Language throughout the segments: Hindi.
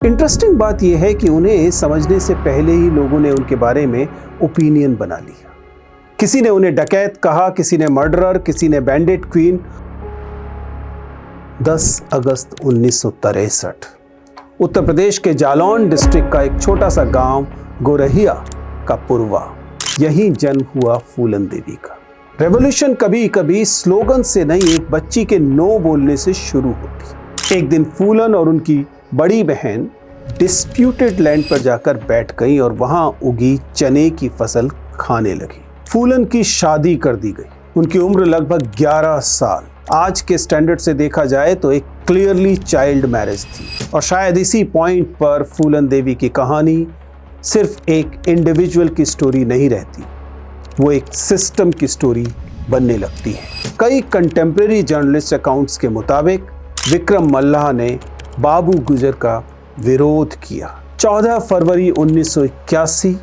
इंटरेस्टिंग बात यह है कि उन्हें समझने से पहले ही लोगों ने उनके बारे में ओपिनियन बना लिया। किसी ने उन्हें डकैत कहा, किसी ने मर्डरर, किसी ने बैंडिट क्वीन। 10 अगस्त 1963 उत्तर प्रदेश के जालौन डिस्ट्रिक्ट का एक छोटा सा गांव गोरहिया का पुरवा, यहीं जन्म हुआ फूलन देवी का। रेवोल्यूशन कभी कभी स्लोगन से नहीं, एक बच्ची के नो बोलने से शुरू होती। एक दिन फूलन और उनकी बड़ी बहन डिस्प्यूटेड लैंड पर जाकर बैठ गई और वहां उगी चने की फसल खाने लगी। फूलन की शादी कर दी गई। उनकी उम्र लगभग 11 साल। आज के स्टैंडर्ड से देखा जाए तो एक क्लियरली चाइल्ड मैरिज थी। और शायद इसी पॉइंट पर फूलन देवी की कहानी सिर्फ एक इंडिविजुअल की स्टोरी नहीं रहती, वो एक सिस्टम की स्टोरी बनने लगती है। कई कंटेम्प्रेरी जर्नलिस्ट अकाउंट्स के मुताबिक विक्रम मल्लाह ने बाबू गुजर का विरोध किया। 14 फरवरी 1981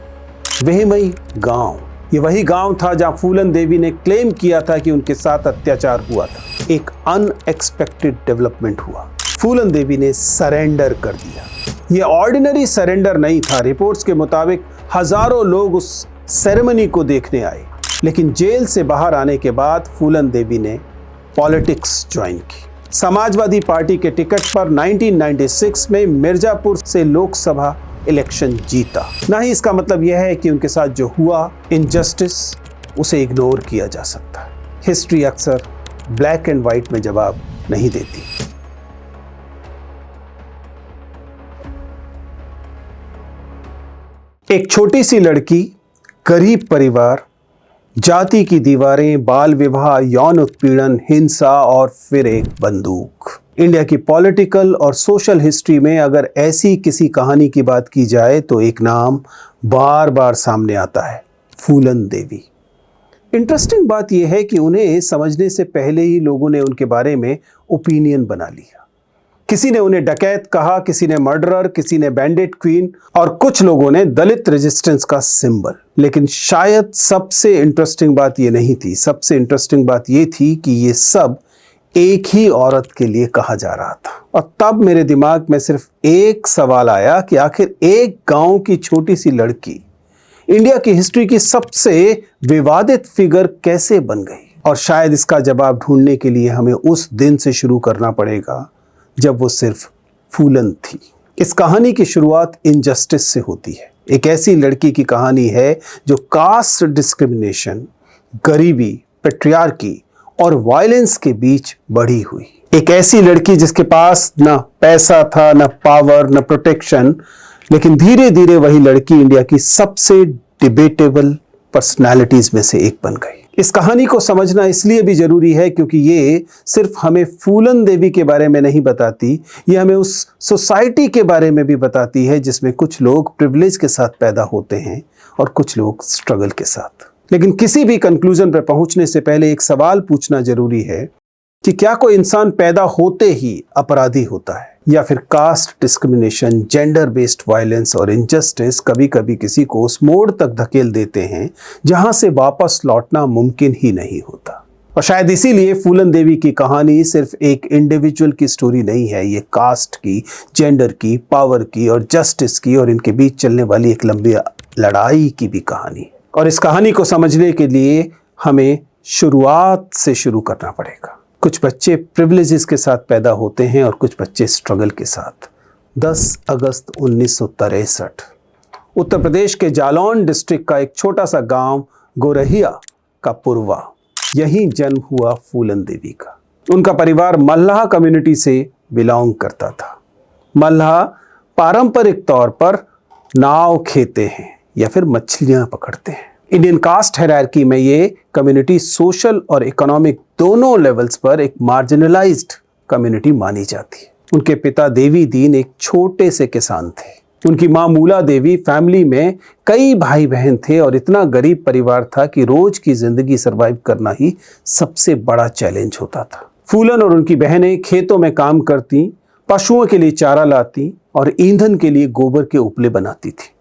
वेहमई गांव, ये वही गांव था जहां फूलन देवी ने क्लेम किया था कि उनके साथ अत्याचार हुआ था। एक अनएक्सपेक्टेड डेवलपमेंट हुआ। फूलन देवी ने सरेंडर कर दिया। ये ऑर्डिनरी सरेंडर नहीं था। रिपोर्ट्स के मुताबिक हजारों लोग उस सेरेमनी को देखने आए। लेकिन जेल से बाहर आने के बाद फूलन देवी ने पॉलिटिक्स ज्वाइन की। समाजवादी पार्टी के टिकट पर 1996 में मिर्जापुर से लोकसभा इलेक्शन जीता। ना ही इसका मतलब यह है कि उनके साथ जो हुआ इनजस्टिस, उसे इग्नोर किया जा सकता है। हिस्ट्री अक्सर ब्लैक एंड व्हाइट में जवाब नहीं देती। एक छोटी सी लड़की, गरीब परिवार, जाति की दीवारें, बाल विवाह, यौन उत्पीड़न, हिंसा और फिर एक बंदूक। इंडिया की पॉलिटिकल और सोशल हिस्ट्री में अगर ऐसी किसी कहानी की बात की जाए तो एक नाम बार बार सामने आता है, फूलन देवी। इंटरेस्टिंग बात यह है कि उन्हें समझने से पहले ही लोगों ने उनके बारे में ओपिनियन बना लिया। किसी ने उन्हें डकैत कहा, किसी ने मर्डरर, किसी ने बैंडिट क्वीन और कुछ लोगों ने दलित रेजिस्टेंस का सिंबल। लेकिन शायद सबसे इंटरेस्टिंग बात ये नहीं थी। सबसे इंटरेस्टिंग बात ये थी कि ये सब एक ही औरत के लिए कहा जा रहा था। और तब मेरे दिमाग में सिर्फ एक सवाल आया कि आखिर एक गांव की छोटी सी लड़की इंडिया की हिस्ट्री की सबसे विवादित फिगर कैसे बन गई। और शायद इसका जवाब ढूंढने के लिए हमें उस दिन से शुरू करना पड़ेगा जब वो सिर्फ फूलन थी। इस कहानी की शुरुआत इनजस्टिस से होती है। एक ऐसी लड़की की कहानी है जो कास्ट डिस्क्रिमिनेशन, गरीबी, पैट्रियार्की और वायलेंस के बीच बढ़ी हुई। एक ऐसी लड़की जिसके पास न पैसा था, न पावर, न प्रोटेक्शन, लेकिन धीरे धीरे वही लड़की इंडिया की सबसे डिबेटेबल पर्सनालिटीज में से एक बन गई। इस कहानी को समझना इसलिए भी जरूरी है क्योंकि ये सिर्फ हमें फूलन देवी के बारे में नहीं बताती, ये हमें उस सोसाइटी के बारे में भी बताती है जिसमें कुछ लोग प्रिविलेज के साथ पैदा होते हैं और कुछ लोग स्ट्रगल के साथ। लेकिन किसी भी कंक्लूजन पर पहुंचने से पहले एक सवाल पूछना जरूरी है कि क्या कोई इंसान पैदा होते ही अपराधी होता है, या फिर caste discrimination, gender based violence और इनजस्टिस कभी कभी किसी को उस मोड़ तक धकेल देते हैं जहां से वापस लौटना मुमकिन ही नहीं होता। और शायद इसीलिए फूलन देवी की कहानी सिर्फ एक इंडिविजुअल की स्टोरी नहीं है, ये कास्ट की, जेंडर की, पावर की और जस्टिस की और इनके बीच चलने वाली एक लंबी लड़ाई की भी कहानी। और इस कहानी को समझने के लिए हमें शुरुआत से शुरू करना पड़ेगा। कुछ बच्चे प्रिविलेजेस के साथ पैदा होते हैं और कुछ बच्चे स्ट्रगल के साथ। 10 अगस्त 1963 उत्तर प्रदेश के जालौन डिस्ट्रिक्ट का एक छोटा सा गांव गोरहिया का पुरवा, यहीं जन्म हुआ फूलन देवी का। उनका परिवार मल्लाह कम्युनिटी से बिलोंग करता था। मल्लाह पारंपरिक तौर पर नाव खेते हैं या फिर मछलियां पकड़ते हैं। इंडियन कास्ट हायरार्की में ये कम्युनिटी सोशल और इकोनॉमिक दोनों लेवल्स पर एक मार्जिनलाइज्ड कम्युनिटी मानी जाती है। उनके पिता देवी दीन एक छोटे से किसान थे। उनकी मां मूला देवी फैमिली में कई भाई बहन थे और इतना गरीब परिवार था कि रोज की जिंदगी सरवाइव करना ही सबसे बड़ा चैलेंज होता था। फूलन और उनकी बहनें खेतों में काम करती, पशुओं के लिए चारा लाती और ईंधन के लिए गोबर के उपले बनाती थी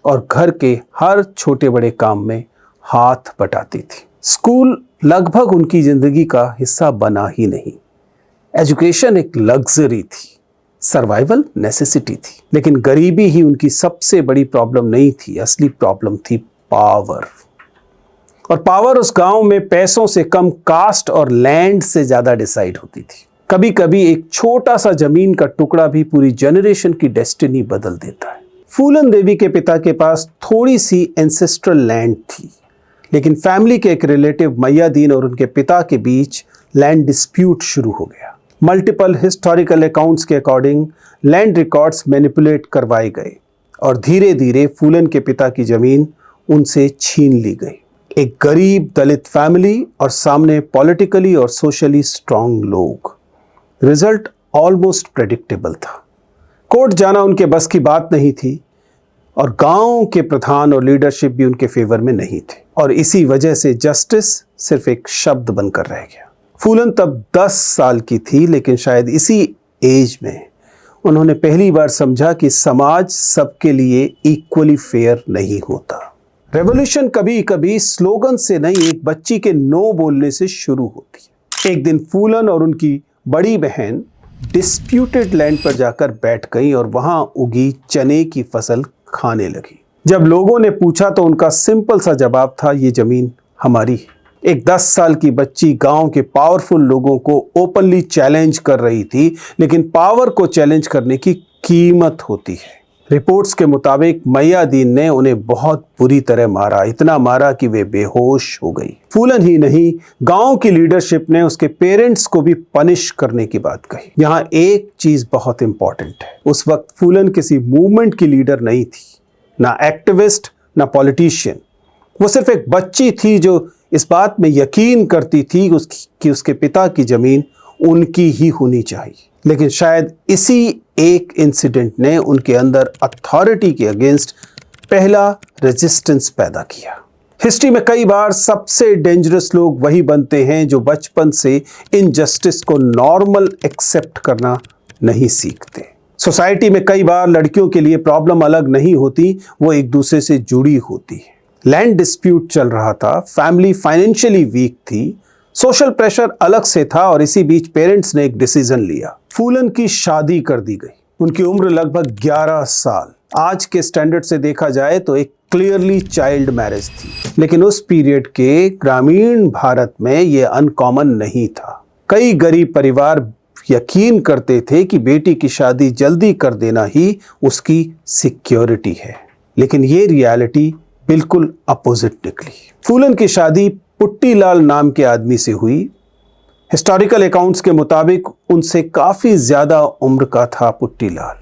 और घर के हर छोटे बड़े काम में हाथ बटाती थी। स्कूल लगभग उनकी जिंदगी का हिस्सा बना ही नहीं। एजुकेशन एक लग्जरी थी। सर्वाइवल नेसेसिटी थी। लेकिन गरीबी ही उनकी सबसे बड़ी प्रॉब्लम नहीं थी, असली प्रॉब्लम थी पावर। और पावर उस गांव में पैसों से कम कास्ट और लैंड से ज्यादा डिसाइड होती थी। कभी कभी एक छोटा सा जमीन का टुकड़ा भी पूरी जनरेशन की डेस्टिनी बदल देता है। फूलन देवी के पिता के पास थोड़ी सी एंसेस्ट्रल लैंड थी, लेकिन फैमिली के एक रिलेटिव मैयादीन और उनके पिता के बीच लैंड डिस्प्यूट शुरू हो गया। मल्टीपल हिस्टोरिकल अकाउंट्स के अकॉर्डिंग लैंड रिकॉर्ड्स मैनिपुलेट करवाए गए और धीरे धीरे फूलन के पिता की जमीन उनसे छीन ली गई। एक गरीब दलित फैमिली और सामने पॉलिटिकली और सोशली स्ट्रांग लोग। रिजल्ट ऑलमोस्ट प्रेडिक्टेबल था। कोर्ट जाना उनके बस की बात नहीं थी और गांव के प्रधान और लीडरशिप भी उनके फेवर में नहीं थे, और इसी वजह से जस्टिस सिर्फ एक शब्द बनकर रह गया। फूलन तब 10 साल की थी, लेकिन शायद इसी एज में उन्होंने पहली बार समझा कि समाज सबके लिए इक्वली फेयर नहीं होता। रेवोल्यूशन कभी कभी स्लोगन से नहीं, एक बच्ची के नो बोलने से शुरू होती है। एक दिन फूलन और उनकी बड़ी बहन डिस्प्यूटेड लैंड पर जाकर बैठ गई और वहां उगी चने की फसल खाने लगी। जब लोगों ने पूछा तो उनका सिंपल सा जवाब था, ये जमीन हमारी है। एक 10 साल की बच्ची गांव के पावरफुल लोगों को ओपनली चैलेंज कर रही थी, लेकिन पावर को चैलेंज करने की कीमत होती है। रिपोर्ट्स के मुताबिक मैयादीन ने उन्हें बहुत बुरी तरह मारा, इतना मारा कि वे बेहोश हो गई। फूलन ही नहीं, गांव की लीडरशिप ने उसके पेरेंट्स को भी पनिश करने की बात कही। यहाँ एक चीज बहुत इंपॉर्टेंट है, उस वक्त फूलन किसी मूवमेंट की लीडर नहीं थी, ना एक्टिविस्ट ना पॉलिटिशियन। वो सिर्फ एक बच्ची थी जो इस बात में यकीन करती थी कि उसके पिता की जमीन उनकी ही होनी चाहिए। लेकिन शायद इसी एक इंसिडेंट ने उनके अंदर अथॉरिटी के अगेंस्ट पहला रेजिस्टेंस पैदा किया। हिस्ट्री में कई बार सबसे डेंजरस लोग वही बनते हैं जो बचपन से इनजस्टिस को नॉर्मल एक्सेप्ट करना नहीं सीखते। सोसाइटी में कई बार लड़कियों के लिए प्रॉब्लम अलग नहीं होती, वो एक दूसरे से जुड़ी होती है। लैंड डिस्प्यूट चल रहा था, फैमिली फाइनेंशियली वीक थी, सोशल प्रेशर अलग से था, और इसी बीच पेरेंट्स ने एक डिसीजन लिया। फूलन की शादी कर दी गई। उनकी उम्र लगभग 11 साल। आज के स्टैंडर्ड से देखा जाए तो एक क्लियरली चाइल्ड मैरिज थी, लेकिन उस पीरियड के ग्रामीण भारत में यह अनकॉमन नहीं था। कई गरीब परिवार यकीन करते थे कि बेटी की शादी जल्दी कर देना ही उसकी सिक्योरिटी है, लेकिन ये रियलिटी बिल्कुल अपोजिट निकली। फूलन की शादी पुट्टीलाल नाम के आदमी से हुई। हिस्टोरिकल अकाउंट्स के मुताबिक उनसे काफी ज्यादा उम्र का था पुट्टीलाल,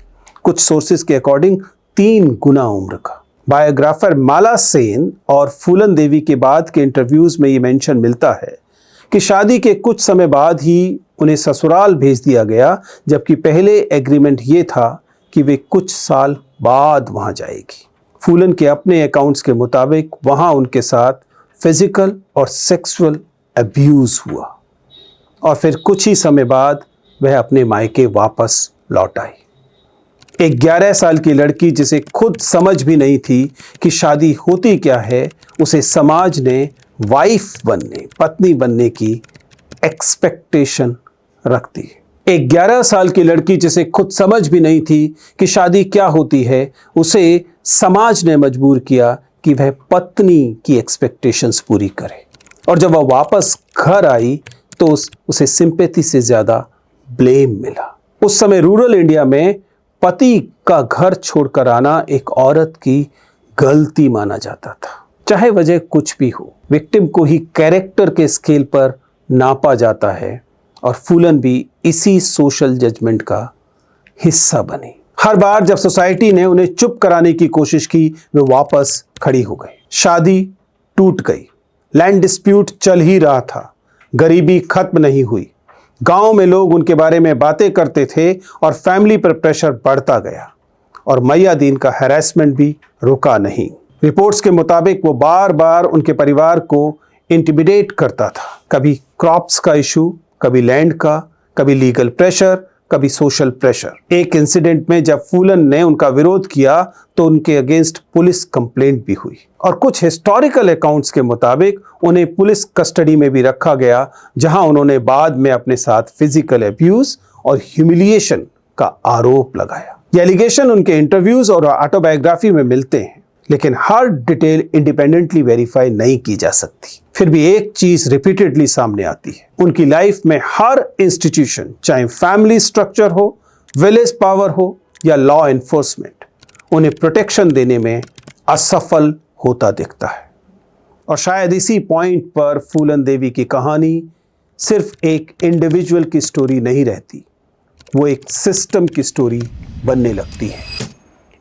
कुछ सोर्सेज के अकॉर्डिंग 3 गुना उम्र का। बायोग्राफर माला सेन और फूलन देवी के बाद के इंटरव्यूज में ये मेंशन मिलता है कि शादी के कुछ समय बाद ही उन्हें ससुराल भेज दिया गया, जबकि पहले एग्रीमेंट ये था कि वे कुछ साल बाद वहां जाएगी। फूलन के अपने अकाउंट्स के मुताबिक वहां उनके साथ फिजिकल और सेक्सुअल अब्यूज हुआ और फिर कुछ ही समय बाद वह अपने मायके वापस लौट आई। एक 11 साल की लड़की जिसे खुद समझ भी नहीं थी कि शादी होती क्या है, उसे समाज ने वाइफ बनने, पत्नी बनने की एक्सपेक्टेशन रख दी। एक 11 साल की लड़की जिसे खुद समझ भी नहीं थी कि शादी क्या होती है, उसे समाज ने मजबूर किया कि वह पत्नी की एक्सपेक्टेशंस पूरी करे। और जब वह वापस घर आई तो उसे सिंपैथी से ज्यादा ब्लेम मिला। उस समय रूरल इंडिया में पति का घर छोड़कर आना एक औरत की गलती माना जाता था, चाहे वजह कुछ भी हो। विक्टिम को ही कैरेक्टर के स्केल पर नापा जाता है और फूलन भी इसी सोशल जजमेंट का हिस्सा बनी। हर बार जब सोसाइटी ने उन्हें चुप कराने की कोशिश की, वे वापस खड़ी हो गई। शादी टूट गई, लैंड डिस्प्यूट चल ही रहा था, गरीबी खत्म नहीं हुई। गांव में लोग उनके बारे में बातें करते थे और फैमिली पर प्रेशर बढ़ता गया, और मैयादीन का हैरेसमेंट भी रुका नहीं। रिपोर्ट्स के मुताबिक वो बार बार उनके परिवार को इंटिमिडेट करता था। कभी क्रॉप्स का इशू, कभी लैंड का, कभी लीगल प्रेशर, कभी सोशल प्रेशर। एक इंसिडेंट में जब फूलन ने उनका विरोध किया तो उनके अगेंस्ट पुलिस कंप्लेंट भी हुई, और कुछ हिस्टोरिकल अकाउंट्स के मुताबिक उन्हें पुलिस कस्टडी में भी रखा गया, जहां उन्होंने बाद में अपने साथ फिजिकल अब्यूज और ह्यूमिलिएशन का आरोप लगाया। ये एलिगेशन उनके इंटरव्यूज और ऑटोबायोग्राफी में मिलते हैं, लेकिन हर डिटेल इंडिपेंडेंटली वेरीफाई नहीं की जा सकती। फिर भी एक चीज रिपीटेडली सामने आती है, उनकी लाइफ में हर इंस्टीट्यूशन, चाहे फैमिली स्ट्रक्चर हो, विलेज पावर हो या लॉ एनफोर्समेंट, उन्हें प्रोटेक्शन देने में असफल होता दिखता है। और शायद इसी पॉइंट पर फूलन देवी की कहानी सिर्फ एक इंडिविजुअल की स्टोरी नहीं रहती, वो एक सिस्टम की स्टोरी बनने लगती है।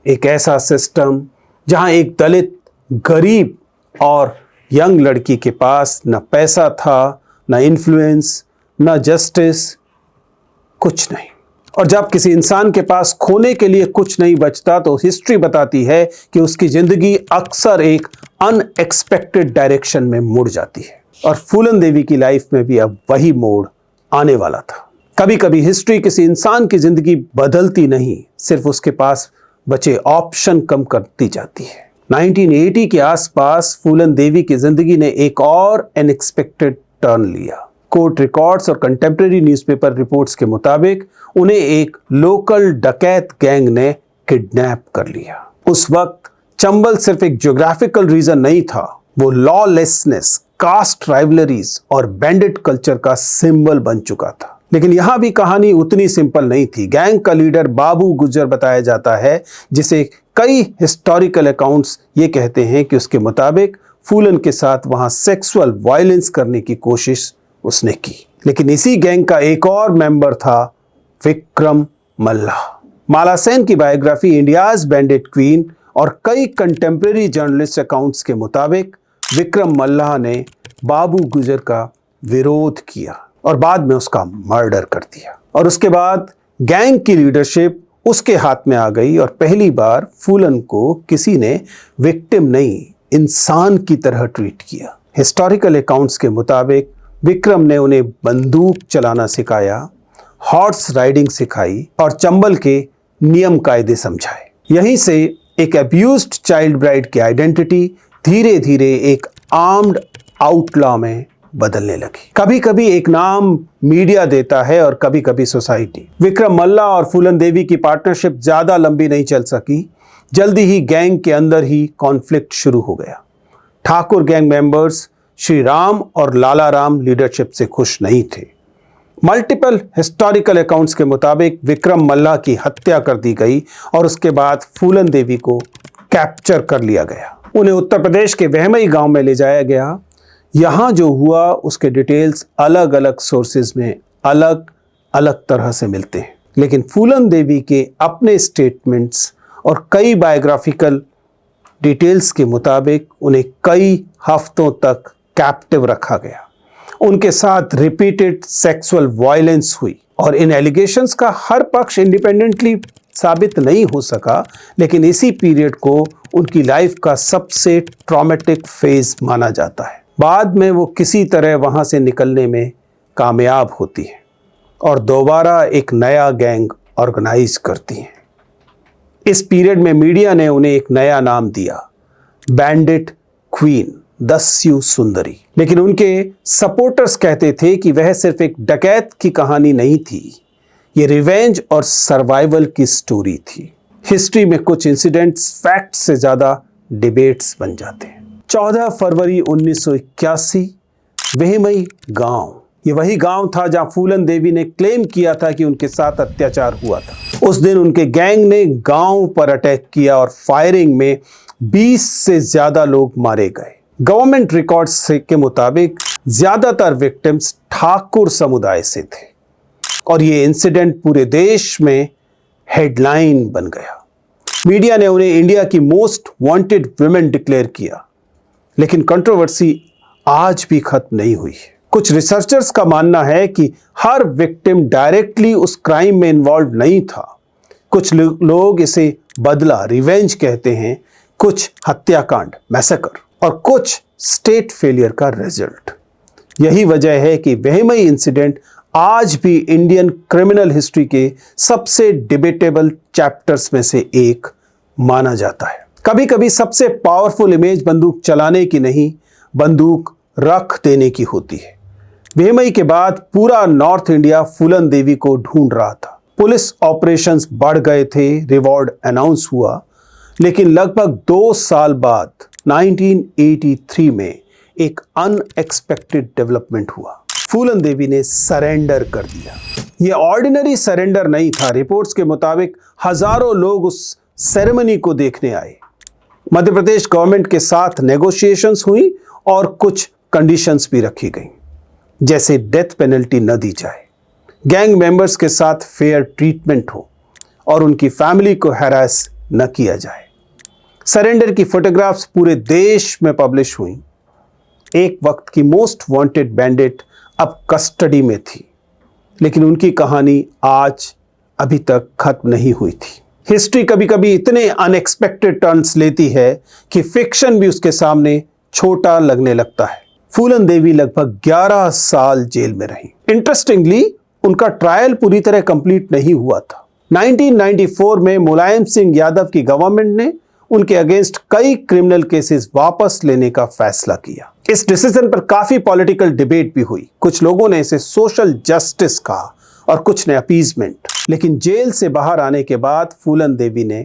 एक ऐसा सिस्टम जहां एक दलित, गरीब और यंग लड़की के पास न पैसा था, न इन्फ्लुएंस, न जस्टिस, कुछ नहीं। और जब किसी इंसान के पास खोने के लिए कुछ नहीं बचता तो हिस्ट्री बताती है कि उसकी जिंदगी अक्सर एक अनएक्सपेक्टेड डायरेक्शन में मुड़ जाती है। और फूलन देवी की लाइफ में भी अब वही मोड़ आने वाला था। कभी कभी हिस्ट्री किसी इंसान की जिंदगी बदलती नहीं, सिर्फ उसके पास बचे ऑप्शन कम करती जाती है। 1980 के आसपास फूलन देवी की जिंदगी ने एक और अनएक्सपेक्टेड टर्न लिया। कोर्ट रिकॉर्ड्स और कंटेम्प्रेरी न्यूज़पेपर रिपोर्ट्स के मुताबिक उन्हें एक लोकल डकैत गैंग ने किडनैप कर लिया। उस वक्त चंबल सिर्फ एक ज्योग्राफिकल रीजन नहीं था, वो लॉलेसनेस, कास्ट राइवलरीज और बैंडिट कल्चर का सिंबल बन चुका था। लेकिन यहां भी कहानी उतनी सिंपल नहीं थी। गैंग का लीडर बाबू गुजर बताया जाता है, जिसे कई हिस्टोरिकल अकाउंट्स ये कहते हैं कि उसके मुताबिक फूलन के साथ वहां सेक्सुअल वायलेंस करने की कोशिश उसने की। लेकिन इसी गैंग का एक और मेंबर था विक्रम मल्लाह। माला सेन की बायोग्राफी इंडियाज बैंडिट क्वीन और कई कंटेम्प्रेरी जर्नलिस्ट अकाउंट्स के मुताबिक विक्रम मल्लाह ने बाबू गुजर का विरोध किया और बाद में उसका मर्डर कर दिया। और उसके बाद गैंग की लीडरशिप उसके हाथ में आ गई और पहली बार फूलन को किसी ने विक्टिम नहीं, इंसान की तरह ट्रीट किया। हिस्टोरिकल अकाउंट्स के मुताबिक विक्रम ने उन्हें बंदूक चलाना सिखाया, हॉर्स राइडिंग सिखाई और चंबल के नियम कायदे समझाए। यहीं से एक अब्यूज्ड चाइल्ड ब्राइड की आइडेंटिटी धीरे धीरे एक आर्म्ड आउटलॉ में बदलने लगी। कभी कभी एक नाम मीडिया देता है और कभी कभी सोसाइटी। विक्रम मल्लाह और फूलन देवी की पार्टनरशिप ज्यादा लंबी नहीं चल सकी। जल्दी ही गैंग के अंदर ही कॉन्फ्लिक्ट शुरू हो गया। ठाकुर गैंग मेंबर्स श्री राम और लाला राम लीडरशिप से खुश नहीं थे। मल्टीपल हिस्टोरिकल अकाउंट्स के मुताबिक विक्रम मल्लाह की हत्या कर दी गई और उसके बाद फूलन देवी को कैप्चर कर लिया गया। उन्हें उत्तर प्रदेश के वहमई गांव में ले जाया गया। यहां जो हुआ उसके डिटेल्स अलग अलग सोर्सेज में अलग अलग तरह से मिलते हैं, लेकिन फूलन देवी के अपने स्टेटमेंट्स और कई बायोग्राफिकल डिटेल्स के मुताबिक उन्हें कई हफ्तों तक कैप्टिव रखा गया। उनके साथ रिपीटेड सेक्सुअल वायलेंस हुई और इन एलिगेशंस का हर पक्ष इंडिपेंडेंटली साबित नहीं हो सका, लेकिन इसी पीरियड को उनकी लाइफ का सबसे ट्रॉमेटिक फेज माना जाता है। बाद में वो किसी तरह वहां से निकलने में कामयाब होती है और दोबारा एक नया गैंग ऑर्गेनाइज करती हैं। इस पीरियड में मीडिया ने उन्हें एक नया नाम दिया, बैंडिट क्वीन, दस्यु सुंदरी। लेकिन उनके सपोर्टर्स कहते थे कि वह सिर्फ एक डकैत की कहानी नहीं थी, ये रिवेंज और सर्वाइवल की स्टोरी थी। हिस्ट्री में कुछ इंसिडेंट्स फैक्ट्स से ज्यादा डिबेट्स बन जाते हैं। 14 फरवरी 1981 वहमई गांव, ये वही गांव था जहां फूलन देवी ने क्लेम किया था कि उनके साथ अत्याचार हुआ था। उस दिन उनके गैंग ने गांव पर अटैक किया और फायरिंग में 20 से ज्यादा लोग मारे गए। गवर्नमेंट रिकॉर्ड्स के मुताबिक ज्यादातर विक्टिम्स ठाकुर समुदाय से थे और ये इंसिडेंट पूरे देश में हेडलाइन बन गया। मीडिया ने उन्हें इंडिया की मोस्ट वांटेड वुमेन डिक्लेयर किया, लेकिन कंट्रोवर्सी आज भी खत्म नहीं हुई है। कुछ रिसर्चर्स का मानना है कि हर विक्टिम डायरेक्टली उस क्राइम में इन्वॉल्व नहीं था। कुछ लोग इसे बदला, रिवेंज कहते हैं, कुछ हत्याकांड, मैसेकर, और कुछ स्टेट फेलियर का रिजल्ट। यही वजह है कि वहमई इंसिडेंट आज भी इंडियन क्रिमिनल हिस्ट्री के सबसे डिबेटेबल चैप्टर्स में से एक माना जाता है। कभी कभी सबसे पावरफुल इमेज बंदूक चलाने की नहीं, बंदूक रख देने की होती है। वहमई के बाद पूरा नॉर्थ इंडिया फूलन देवी को ढूंढ रहा था। पुलिस ऑपरेशंस बढ़ गए थे, रिवॉर्ड अनाउंस हुआ, लेकिन लगभग 2 साल बाद 1983 में एक अनएक्सपेक्टेड डेवलपमेंट हुआ। फूलन देवी ने सरेंडर कर दिया। यह ऑर्डिनरी सरेंडर नहीं था। रिपोर्ट्स के मुताबिक हजारों लोग उस सेरेमनी को देखने आए। मध्य प्रदेश गवर्नमेंट के साथ नेगोशिएशंस हुई और कुछ कंडीशंस भी रखी गई, जैसे डेथ पेनल्टी न दी जाए, गैंग मेंबर्स के साथ फेयर ट्रीटमेंट हो और उनकी फैमिली को हैरास न किया जाए। सरेंडर की फोटोग्राफ्स पूरे देश में पब्लिश हुई। एक वक्त की मोस्ट वांटेड बैंडिट अब कस्टडी में थी, लेकिन उनकी कहानी आज अभी तक खत्म नहीं हुई थी। हिस्ट्री कभी कभी इतने अनएक्सपेक्टेड टर्न्स लेती है कि फिक्शन भी उसके सामने छोटा लगने लगता है। फूलन देवी लगभग 11 साल जेल में रही। इंटरेस्टिंगली, उनका ट्रायल पूरी तरह कंप्लीट नहीं हुआ था। 1994 में मुलायम सिंह यादव की गवर्नमेंट ने उनके अगेंस्ट कई क्रिमिनल केसेस वापस लेने का फैसला किया। इस डिसीजन पर काफी पॉलिटिकल डिबेट भी हुई। कुछ लोगों ने इसे सोशल जस्टिस कहा और कुछ ने अपीजमेंट। लेकिन जेल से बाहर आने के बाद फूलन देवी ने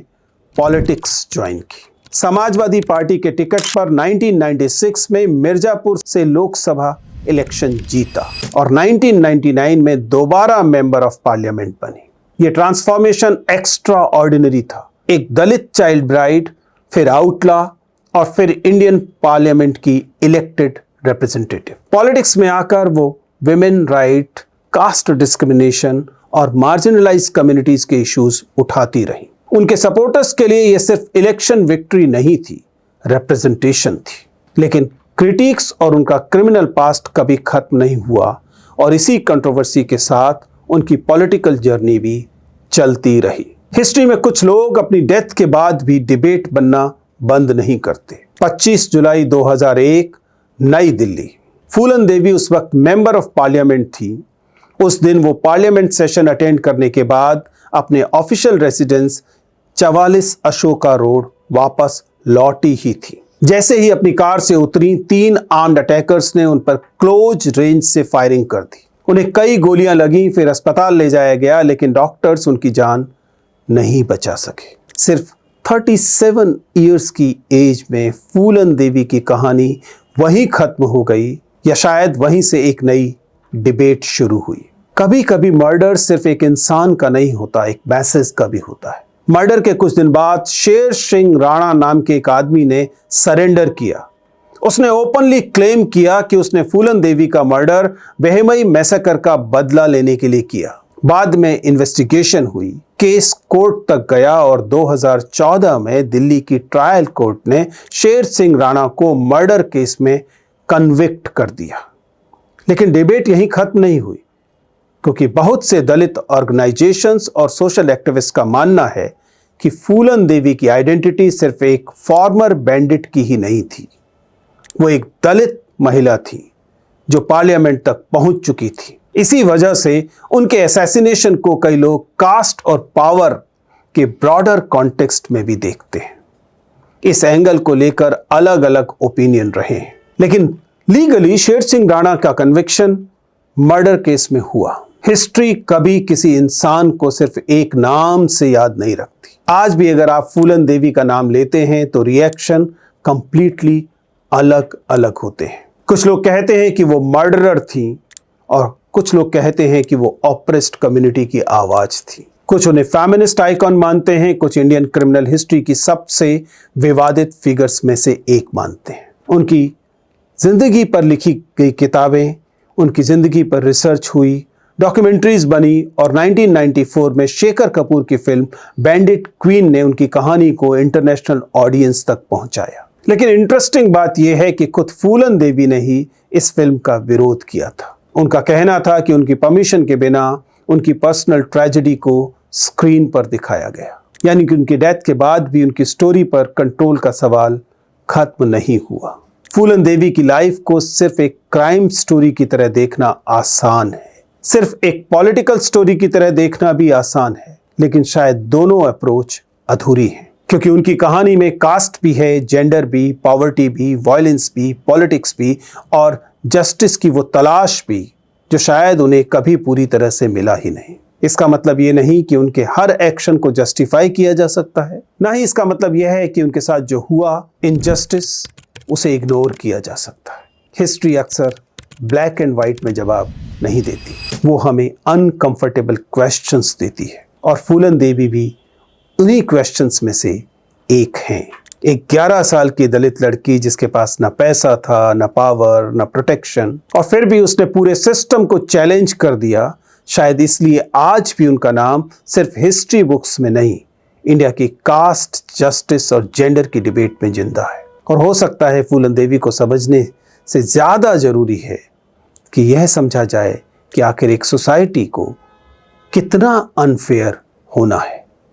पॉलिटिक्स ज्वाइन की। समाजवादी पार्टी के टिकट पर 1996 में मिर्जापुर से लोकसभा इलेक्शन जीता और 1999 में दोबारा मेंबर ऑफ पार्लियामेंट बनी। यह ट्रांसफॉर्मेशन एक्स्ट्रा ऑर्डिनरी था। एक दलित चाइल्ड ब्राइड, फिर आउटला और फिर इंडियन पार्लियामेंट की इलेक्टेड रिप्रेजेंटेटिव। पॉलिटिक्स में आकर वो विमेन राइट, कास्ट डिस्क्रिमिनेशन और मार्जिनलाइज कम्युनिटीज के इश्यूज उठाती रही। उनके सपोर्टर्स के लिए यह सिर्फ इलेक्शन विक्ट्री नहीं थी, रिप्रेजेंटेशन थी। लेकिन क्रिटिक्स और उनका क्रिमिनल पास्ट कभी खत्म नहीं हुआ और इसी कंट्रोवर्सी के साथ उनकी पॉलिटिकल जर्नी भी चलती रही। हिस्ट्री में कुछ लोग अपनी डेथ के बाद भी डिबेट बनना बंद नहीं करते। 25 जुलाई 2001, नई दिल्ली। फूलन देवी उस वक्त मेंबर ऑफ पार्लियामेंट थी। उस दिन वो पार्लियामेंट सेशन अटेंड करने के बाद अपने ऑफिशियल रेसिडेंस 44 अशोका रोड वापस लौटी ही थी। जैसे ही अपनी कार से उतरी, 3 आर्म्ड अटैकर्स ने उन पर क्लोज रेंज से फायरिंग कर दी। उन्हें कई गोलियां लगी, फिर अस्पताल ले जाया गया, लेकिन डॉक्टर्स उनकी जान नहीं बचा सके। सिर्फ 37 इयर्स की एज में फूलन देवी की कहानी वहीं खत्म हो गई, या शायद वहीं से एक नई डिबेट शुरू हुई। कभी कभी मर्डर सिर्फ एक इंसान का नहीं होता, एक मैसेज का भी होता है। मर्डर के कुछ दिन बाद शेर सिंह राणा नाम के एक आदमी ने सरेंडर किया। उसने ओपनली क्लेम किया कि उसने फूलन देवी का मर्डर बेहमई मैसेकर का बदला लेने के लिए किया। बाद में इन्वेस्टिगेशन हुई, केस कोर्ट तक गया और 2014 में दिल्ली की ट्रायल कोर्ट ने शेर सिंह राणा को मर्डर केस में कन्विक्ट कर दिया। लेकिन डिबेट यहीं खत्म नहीं हुई, क्योंकि बहुत से दलित ऑर्गेनाइजेशंस और सोशल एक्टिविस्ट का मानना है कि फूलन देवी की आइडेंटिटी सिर्फ एक फॉर्मर बैंडिट की ही नहीं थी। वो एक दलित महिला थी जो पार्लियामेंट तक पहुंच चुकी थी। इसी वजह से उनके असैसिनेशन को कई लोग कास्ट और पावर के ब्रॉडर कॉन्टेक्स्ट में भी देखते हैं। इस एंगल को लेकर अलग अलग ओपिनियन रहे हैं, लेकिन लीगली शेर सिंह राणा का कन्विक्शन मर्डर केस में हुआ। हिस्ट्री कभी किसी इंसान को सिर्फ एक नाम से याद नहीं रखती। आज भी अगर आप फूलन देवी का नाम लेते हैं तो रिएक्शन कंप्लीटली अलग अलग होते हैं। कुछ लोग कहते हैं कि वो मर्डरर थी और कुछ लोग कहते हैं कि वो ऑप्रेस्ड कम्युनिटी की आवाज थी। कुछ उन्हें फेमिनिस्ट आइकॉन मानते हैं, कुछ इंडियन क्रिमिनल हिस्ट्री की सबसे विवादित फिगर्स में से एक मानते हैं। उनकी जिंदगी पर लिखी गई किताबें, उनकी जिंदगी पर रिसर्च हुई, डॉक्यूमेंट्रीज बनी और 1994 में शेखर कपूर की फिल्म बैंडिट क्वीन ने उनकी कहानी को इंटरनेशनल ऑडियंस तक पहुंचाया। लेकिन इंटरेस्टिंग बात यह है कि खुद फूलन देवी ने ही इस फिल्म का विरोध किया था। उनका कहना था कि उनकी परमिशन के बिना उनकी पर्सनल ट्रेजेडी को स्क्रीन पर दिखाया गया, यानी कि उनकी डेथ के बाद भी उनकी स्टोरी पर कंट्रोल का सवाल खत्म नहीं हुआ। फूलन देवी की लाइफ को सिर्फ एक क्राइम स्टोरी की तरह देखना आसान है, सिर्फ एक पॉलिटिकल स्टोरी की तरह देखना भी आसान है, लेकिन शायद दोनों अप्रोच अधूरी हैं, क्योंकि उनकी कहानी में कास्ट भी है, जेंडर भी, पॉवर्टी भी, वायलेंस भी, पॉलिटिक्स भी और जस्टिस की वो तलाश भी जो शायद उन्हें कभी पूरी तरह से मिला ही नहीं। इसका मतलब ये नहीं कि उनके हर एक्शन को जस्टिफाई किया जा सकता है, ना ही इसका मतलब यह है कि उनके साथ जो हुआ इनजस्टिस उसे इग्नोर किया जा सकता है। हिस्ट्री अक्सर ब्लैक एंड व्हाइट में जवाब नहीं देती, वो हमें अनकंफर्टेबल क्वेश्चंस देती है, और फूलन देवी भी उन्हीं क्वेश्चंस में से एक हैं। एक 11 साल की दलित लड़की जिसके पास ना पैसा था, ना पावर, ना प्रोटेक्शन, और फिर भी उसने पूरे सिस्टम को चैलेंज कर दिया। शायद इसलिए आज भी उनका नाम सिर्फ हिस्ट्री बुक्स में नहीं, इंडिया की कास्ट, जस्टिस और जेंडर की डिबेट में जिंदा है। और हो सकता है फूलन देवी को समझने से ज्यादा जरूरी है कि यह समझा जाए कि आखिर एक सोसाइटी को कितना अनफेयर होना है।